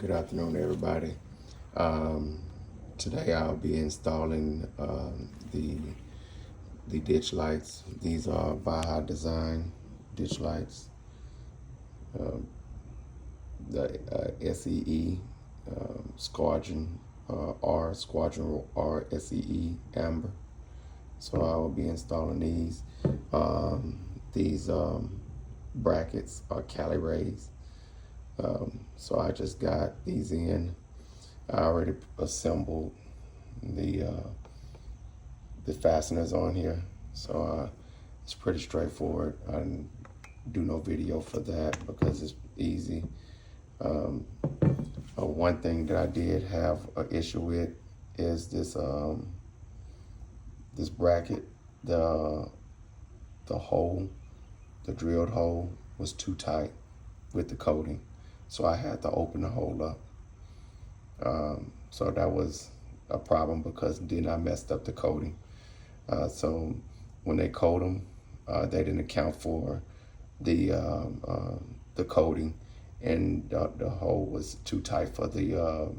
Good afternoon, everybody. Um, Today I'll be installing the ditch lights. These are Baja design ditch lights. The SEE Squadron R SEE Amber. So I will be installing these. These brackets are Cali rays. So I just got these in. I already assembled the uh, the fasteners on here, so it's pretty straightforward. I didn't do no video for that because it's easy. Um, One thing that I did have an issue with is this bracket. The hole, the drilled hole, was too tight with the coating, so I had to open the hole up. So that was a problem because then I messed up the coating. So when they coat them, they didn't account for the coating, and the hole was too tight for the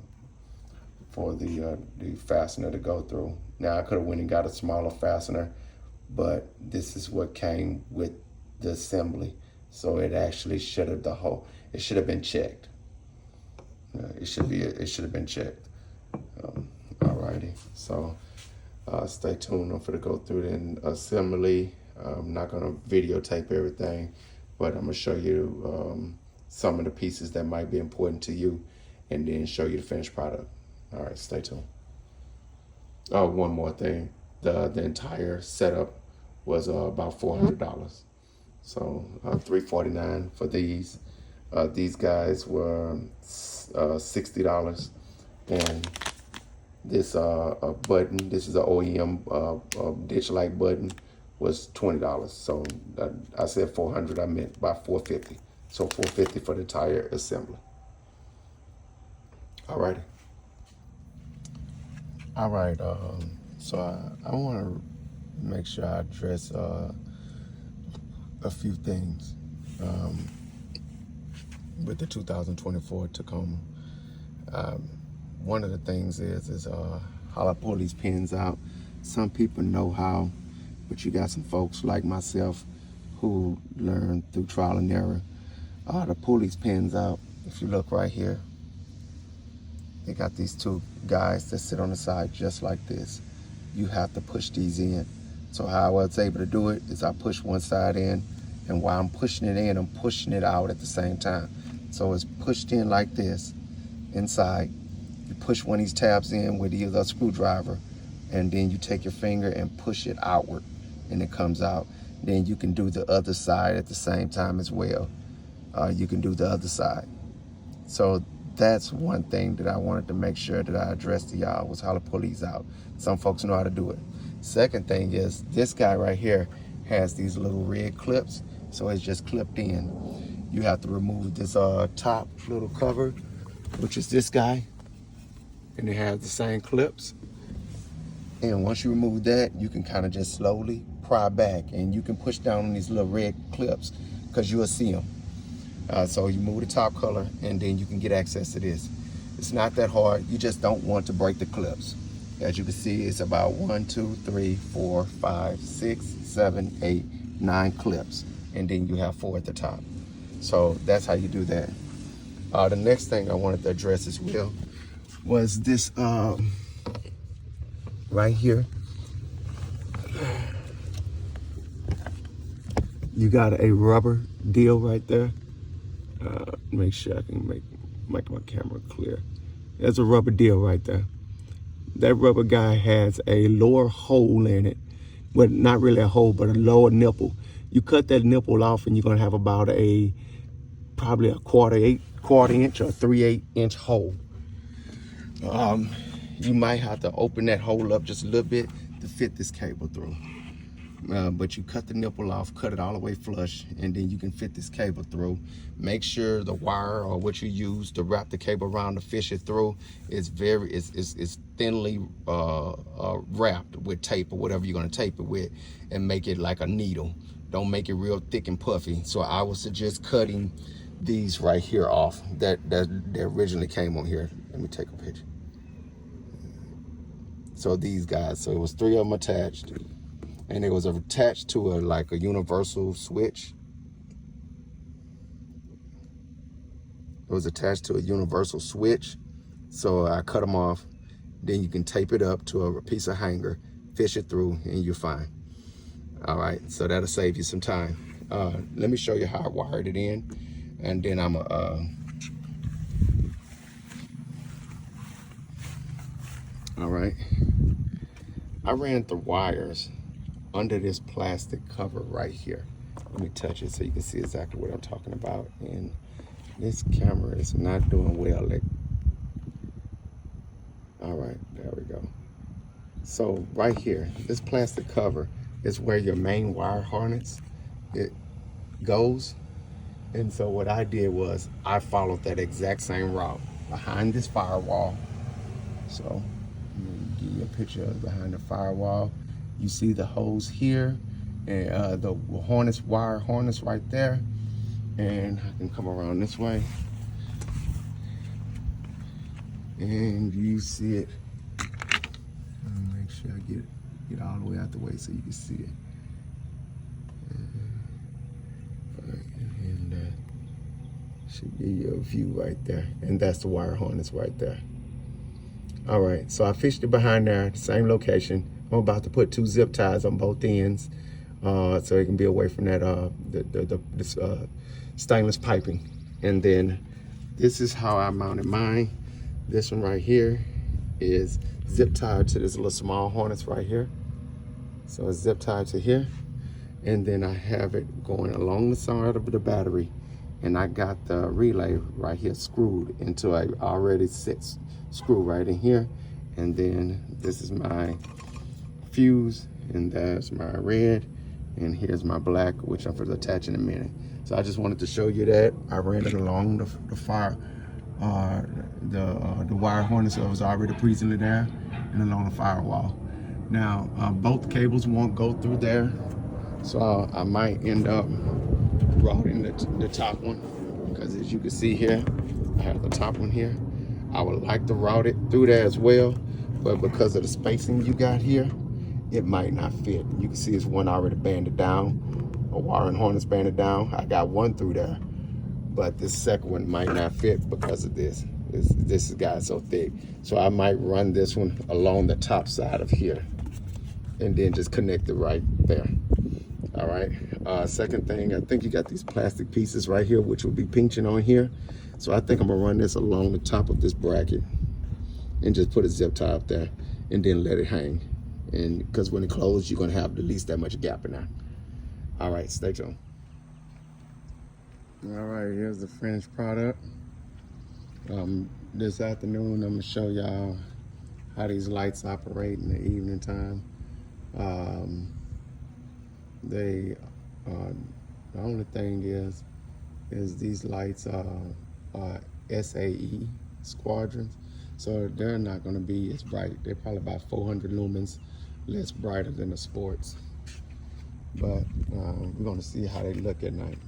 fastener to go through. Now I could have went and got a smaller fastener, but this is what came with the assembly. So it actually should have it should have been checked. It should have been checked. Alrighty, so stay tuned. I'm gonna go through the assembly. I'm not gonna videotape everything, but I'm gonna show you some of the pieces that might be important to you, and then show you the finished product. All right, stay tuned. Oh, one more thing. The entire setup was about $400. So $349 for these. These guys were $60, and this button, this is an OEM ditch light button, was $20. So I said 400, I meant by 450. So 450 for the entire assembly. Alrighty. All right. So I want to make sure I address a few things with the 2024 Tacoma. One of the things is how I pull these pins out. Some people know how, but you got some folks like myself who learn through trial and error to pull these pins out. If you look right here, they got these two guys that sit on the side just like this. You have to push these in. So how I was able to do it is I push one side in, and while I'm pushing it in, I'm pushing it out at the same time. So it's pushed in like this, inside. You push one of these tabs in with either a screwdriver, and then you take your finger and push it outward, and it comes out. Then you can do the other side at the same time as well. You can do the other side. So that's one thing that I wanted to make sure that I addressed to y'all, was how to pull these out. Some folks know how to do it. Second thing is, this guy right here has these little red clips, so it's just clipped in. You have to remove this top little cover, which is this guy, and it has the same clips. And once you remove that, you can kind of just slowly pry back, and you can push down on these little red clips because you'll see them. So you move the top color, and then you can get access to this. It's not that hard. You just don't want to break the clips. As you can see, it's about 1, 2, 3, 4, 5, 6, 7, 8, 9 clips, and then you have 4 at the top. So that's how you do that. The next thing I wanted to address as well was this right here. You got a rubber deal right there. Make sure I can make my camera clear. There's a rubber deal right there. That rubber guy has a lower hole in it, but not really a hole, but a lower nipple. You cut that nipple off, and you're gonna have about probably a quarter inch or 3/8 inch hole. You might have to open that hole up just a little bit to fit this cable through. But you cut the nipple off, cut it all the way flush, and then you can fit this cable through. Make sure the wire or what you use to wrap the cable around to fish it through is it's thinly wrapped with tape or whatever you're going to tape it with, and make it like a needle. Don't make it real thick and puffy. So I would suggest cutting these right here off that originally came on here. Let me take a picture. So these guys, so it was 3 of them attached, and it was attached to like a universal switch. It was attached to a universal switch. So I cut them off. Then you can tape it up to a piece of hanger, fish it through, and you're fine. All right, so that'll save you some time. Let me show you how I wired it in, and then I'm all right. I ran the wires under this plastic cover right here. Let me touch it so you can see exactly what I'm talking about. And this camera is not doing well. All right, there we go. So right here, this plastic cover is where your main wire harness it goes. And so what I did was I followed that exact same route behind this firewall. So let me give you a picture of behind the firewall. You see the hose here and the wire harness right there. And I can come around this way. And you see it. Make sure I get all the way out the way so you can see it. And should give you a view right there. And that's the wire harness right there. All right, so I fished it behind there, same location. I'm about to put 2 zip ties on both ends so it can be away from that this stainless piping. And then this is how I mounted mine. This one right here is zip tied to this little small harness right here. So it's zip tied to here. And then I have it going along the side of the battery. And I got the relay right here screwed into a already set screw right in here. And then this is my fuse, and that's my red. And here's my black, which I'm going to attach in a minute. So I just wanted to show you that. I ran it along the wire harness that was already presently there, and along the firewall. Now, both cables won't go through there, so I might end up routing the top one, because as you can see here, I have the top one here. I would like to route it through there as well, but because of the spacing you got here, it might not fit. You can see it's one already banded down, a wiring harness banded down. I got one through there, but this second one might not fit because of this. This has got so thick. So I might run this one along the top side of here and then just connect it right there. All right, second thing, I think you got these plastic pieces right here, which will be pinching on here. So I think I'm gonna run this along the top of this bracket and just put a zip tie up there and then let it hang. And because when it closes, you're gonna have at least that much gap in there. All right, stay tuned. All right, here's the finished product. This afternoon, I'm gonna show y'all how these lights operate in the evening time. The only thing is these lights are SAE squadrons, so they're not going to be as bright. They're probably about 400 lumens less brighter than the sports, but we're going to see how they look at night.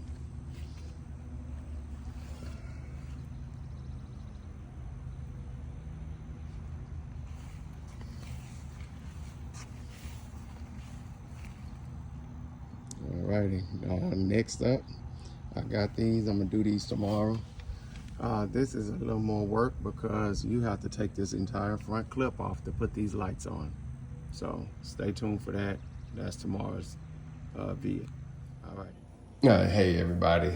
Alrighty, next up, I got these. I'm gonna do these tomorrow. This is a little more work because you have to take this entire front clip off to put these lights on. So stay tuned for that. That's tomorrow's video. All right. Hey everybody.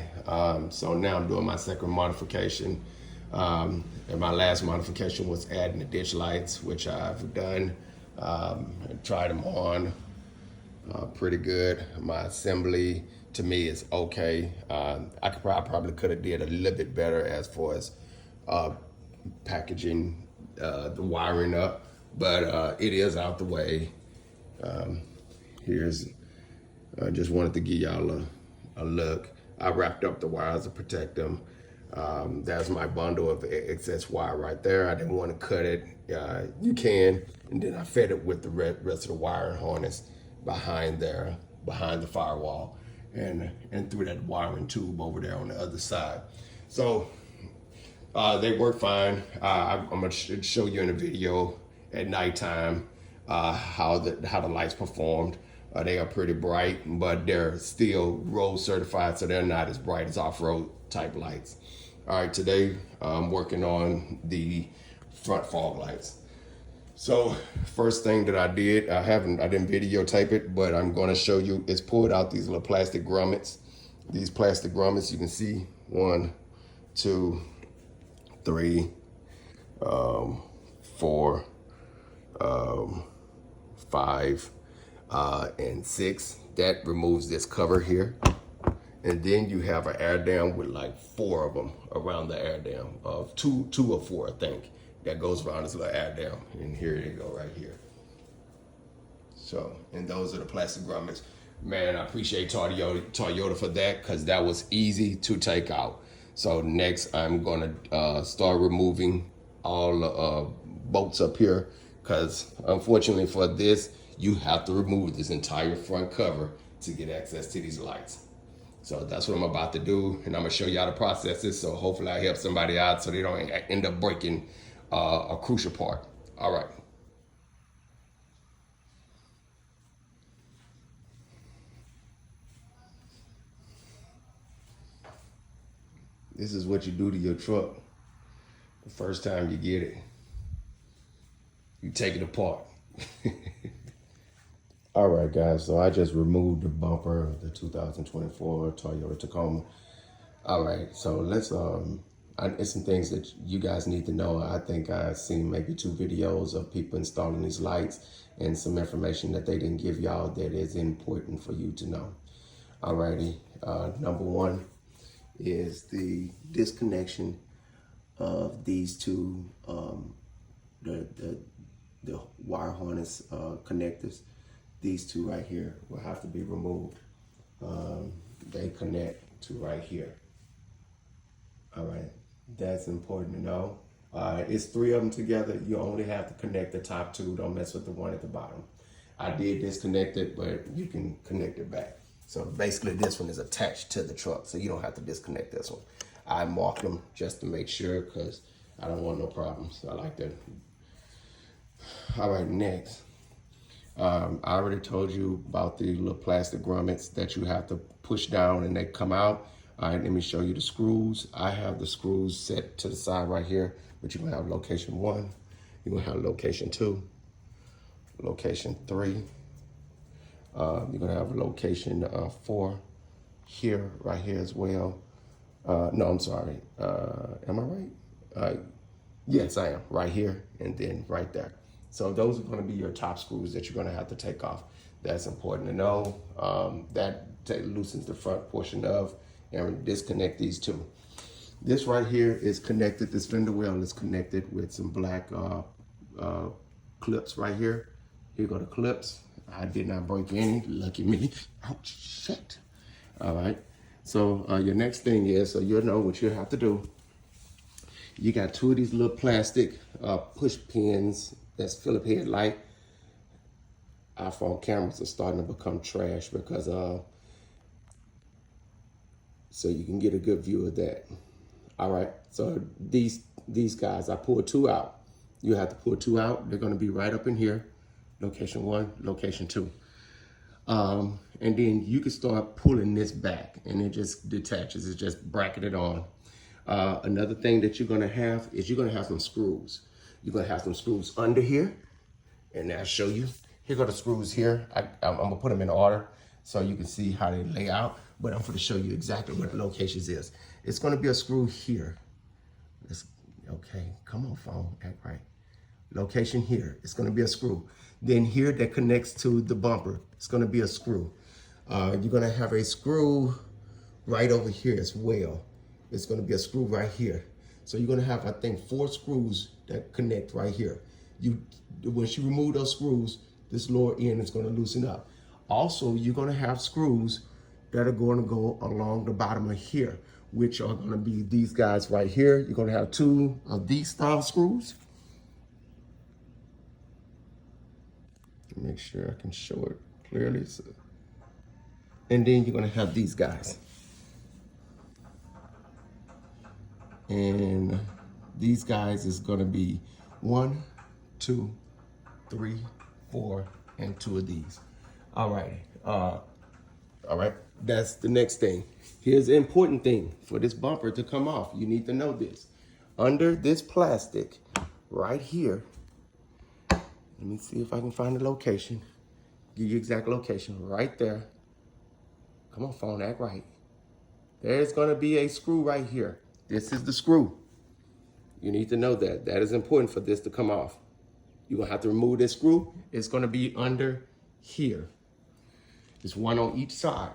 So now I'm doing my second modification. And my last modification was adding the ditch lights, which I've done. Tried them on. Pretty good. My assembly to me is okay. I probably could have did a little bit better as far as packaging the wiring up, but it is out the way. Here's just wanted to give y'all a look. I wrapped up the wires to protect them. That's my bundle of excess wire right there. I didn't want to cut it. You can, and then I fed it with the rest of the wire harness behind the firewall, and through that wiring tube over there on the other side. So they work fine. I'm gonna show you in a video at nighttime how the lights performed. They are pretty bright, but they're still road certified, so they're not as bright as off-road type lights. All right, today I'm working on the front fog lights. So first thing that I did, I didn't videotape it, but I'm going to show you, is pulled out these little plastic grommets. These plastic grommets, you can see 1, 2, 3, 4, 5, and 6. That removes this cover here. And then you have an air dam with like 4 of them around the air dam, of two or 4, I think, that goes around this little air dam. And here they go right here. So, and those are the plastic grommets. Man, I appreciate Toyota for that, because that was easy to take out. So next I'm gonna start removing all the bolts up here, because unfortunately for this, you have to remove this entire front cover to get access to these lights. So that's what I'm about to do, and I'm gonna show you how to process this, so hopefully I help somebody out so they don't end up breaking a crucial part. All right. This is what you do to your truck the first time you get it. You take it apart. All right, guys, so I just removed the bumper of the 2024 Toyota Tacoma. All right, so let's, it's some things that you guys need to know. I think I've seen maybe 2 videos of people installing these lights, and some information that they didn't give y'all that is important for you to know. All righty, number 1 is the disconnection of these 2, the wire harness connectors. These 2 right here will have to be removed. They connect to right here. All right, that's important to know. It's 3 of them together. You only have to connect the top 2. Don't mess with the one at the bottom. I did disconnect it, but you can connect it back. So basically this one is attached to the truck, so you don't have to disconnect this one. I marked them just to make sure, because I don't want no problems. I like that. All right, next. I already told you about the little plastic grommets that you have to push down and they come out. All right, let me show you the screws. I have the screws set to the side right here, but you're gonna have location 1, you're gonna have location 2, location 3, you're gonna have location 4 here, right here as well. No, I'm sorry, am I right? Yes, I am, right here and then right there. So those are gonna be your top screws that you're gonna have to take off. That's important to know. That loosens the front portion of, and disconnect these 2. This right here is connected, this fender well is connected with some black clips right here. Here go the clips. I did not break any, lucky me. Ouch, shit. All right, so your next thing is, so you'll know what you have to do. You got 2 of these little plastic push pins that's Philip head light. iPhone cameras are starting to become trash because so you can get a good view of that. All right, so these guys, I pulled 2 out. You have to pull 2 out. They're gonna be right up in here. Location 1, location 2. And then you can start pulling this back and it just detaches, it's just bracketed on. Another thing that you're gonna have is you're gonna have some screws. You're gonna have some screws under here, and I'll show you. Here go the screws here. I'm gonna put them in order so you can see how they lay out, but I'm gonna show you exactly what the locations is. It's gonna be a screw here. Okay, come on phone, act right. Location here, it's gonna be a screw. Then here that connects to the bumper, it's gonna be a screw. You're gonna have a screw right over here as well. It's gonna be a screw right here. So you're gonna have, I think, 4 screws that connect right here. Once you remove those screws, this lower end is gonna loosen up. Also, you're gonna have screws that are gonna go along the bottom of here, which are gonna be these guys right here. You're gonna have 2 of these style screws. Make sure I can show it clearly. So. And then you're gonna have these guys. And these guys is gonna be 1, 2, 3, 4, and 2 of these. All right, that's the next thing. Here's the important thing for this bumper to come off. You need to know this. Under this plastic, right here, let me see if I can find the location. Give you exact location, right there. Come on, phone, act right. There's gonna be a screw right here. This is the screw. You need to know that. That is important for this to come off. You're gonna have to remove this screw. It's gonna be under here. There's one on each side.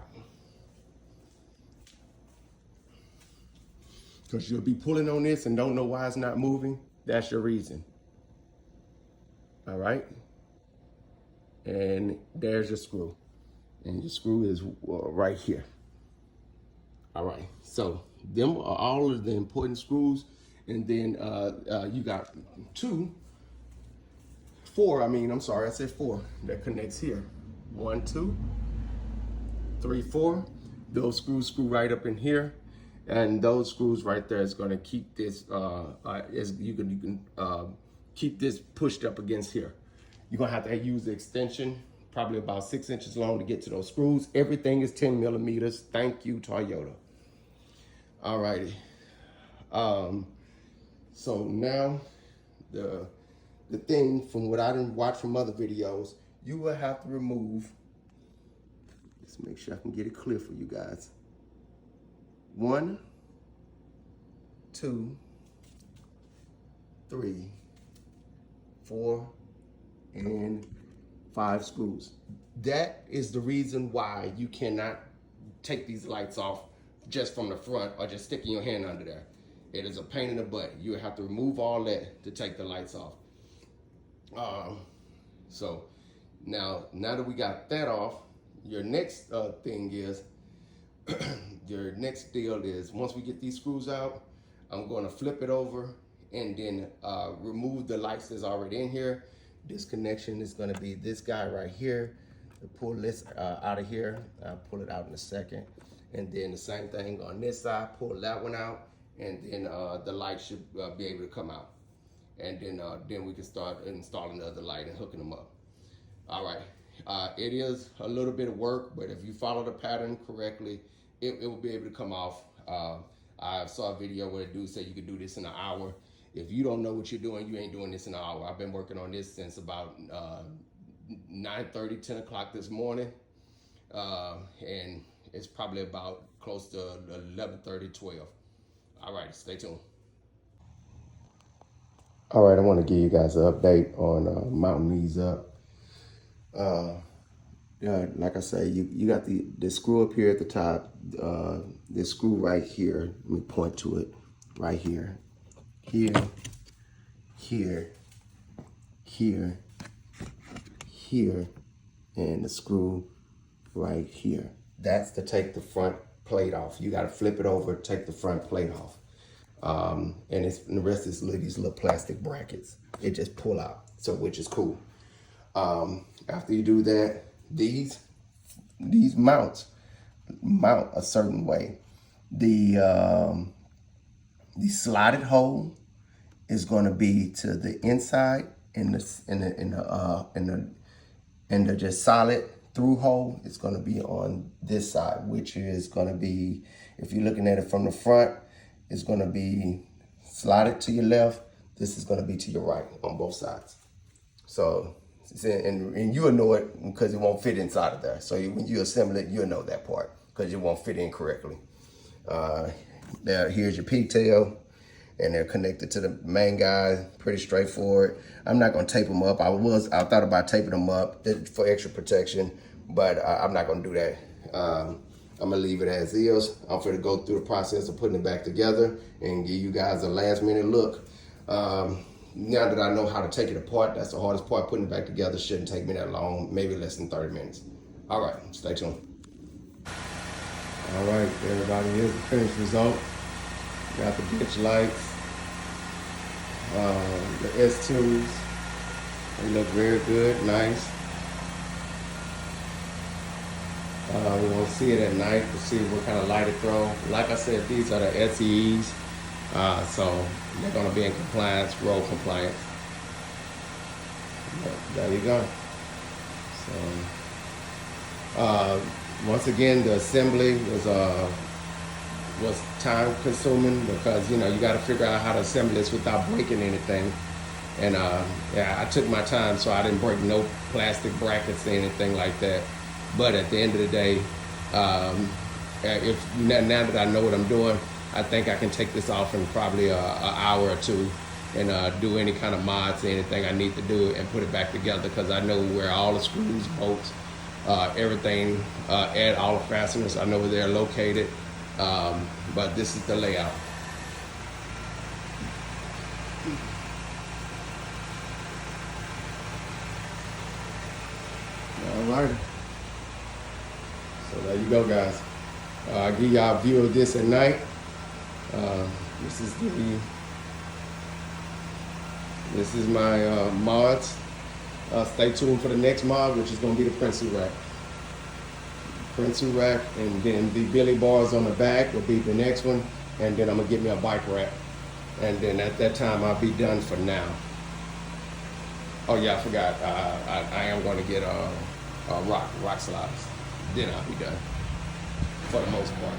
Because you'll be pulling on this and don't know why it's not moving. That's your reason. All right? And there's your screw. And your screw is right here. All right, so them are all of the important screws. And then you got 4, I said 4, that connects here. 1, 2, 3, 4. Those screws screw right up in here. And those screws right there is gonna keep this, you can keep this pushed up against here. You're gonna have to use the extension, probably about 6 inches long to get to those screws. Everything is 10 millimeters. Thank you, Toyota. All righty. So now the thing from what I didn't watch from other videos, you will have to remove, let's make sure I can get it clear for you guys. 1, 2, 3, 4, and 5 screws. That is the reason why you cannot take these lights off just from the front or just sticking your hand under there. It is a pain in the butt. You have to remove all that to take the lights off. So now that we got that off, your next thing is, your next deal is, once we get these screws out, I'm gonna flip it over and then remove the lights that's already in here. This connection is gonna be this guy right here. Pull this out of here. I'll pull it out in a second. And then the same thing on this side, pull that one out, and then the light should be able to come out. And then we can start installing the other light and hooking them up. All right, it is a little bit of work, but if you follow the pattern correctly, it will be able to come off. I saw a video where a dude said you could do this in an hour. If you don't know what you're doing, you ain't doing this in an hour. I've been working on this since about 9:30, 10 o'clock this morning. And it's probably about close to 11:30, 12. All right, stay tuned. All right, I want to give you guys an update on mounting these up. Like I say, you got the screw up here at the top. This screw right here, let me point to it, right here. Here, here, here, here, and the screw right here. That's to take the front plate off. You got to flip it over, take the front plate off. And the rest is these little plastic brackets. It just pull out, so which is cool. After you do that, these mounts mount a certain way. The slotted hole is going to be to the inside, and the just solid through hole is going to be on this side, which is going to be, if you're looking at it from the front, it's going to be slotted to your left. This is going to be to your right on both sides. So, and you'll know it because it won't fit inside of there. So when you assemble it, you'll know that part because it won't fit in correctly. Here's your pigtail, and they're connected to the main guy. Pretty straightforward. I'm not going to tape them up. I thought about taping them up for extra protection, but I'm not going to do that. I'm gonna leave it as is. I'm gonna go through the process of putting it back together and give you guys a last minute look. Now that I know how to take it apart, that's the hardest part. Putting it back together shouldn't take me that long, maybe less than 30 minutes. All right, stay tuned. All right, everybody, here's the finished result. Got the ditch lights, the S2s. They look very good, nice. We won't see it at night to see what kind of light it throws. Like I said, these are the SEs. So they're going to be in compliance, road compliance. But there you go. So once again, the assembly was time consuming because you got to figure out how to assemble this without breaking anything. And yeah, I took my time, so I didn't break no plastic brackets or anything like that. But at the end of the day, if now that I know what I'm doing, I think I can take this off in probably an hour or two and do any kind of mods or anything I need to do and put it back together, because I know where all the screws, bolts, everything, add all the fasteners. I know where they're located, but this is the layout. Alrighty. So there you go, guys. I'll give y'all a view of this at night. This is my mods. Stay tuned for the next mod, which is going to be the pencil rack. Pencil rack, and then the billy bars on the back will be the next one, and then I'm gonna get me a bike rack, and then at that time I'll be done for now. Oh yeah, I forgot. I am going to get rock sliders. Then I'll be done for the most part.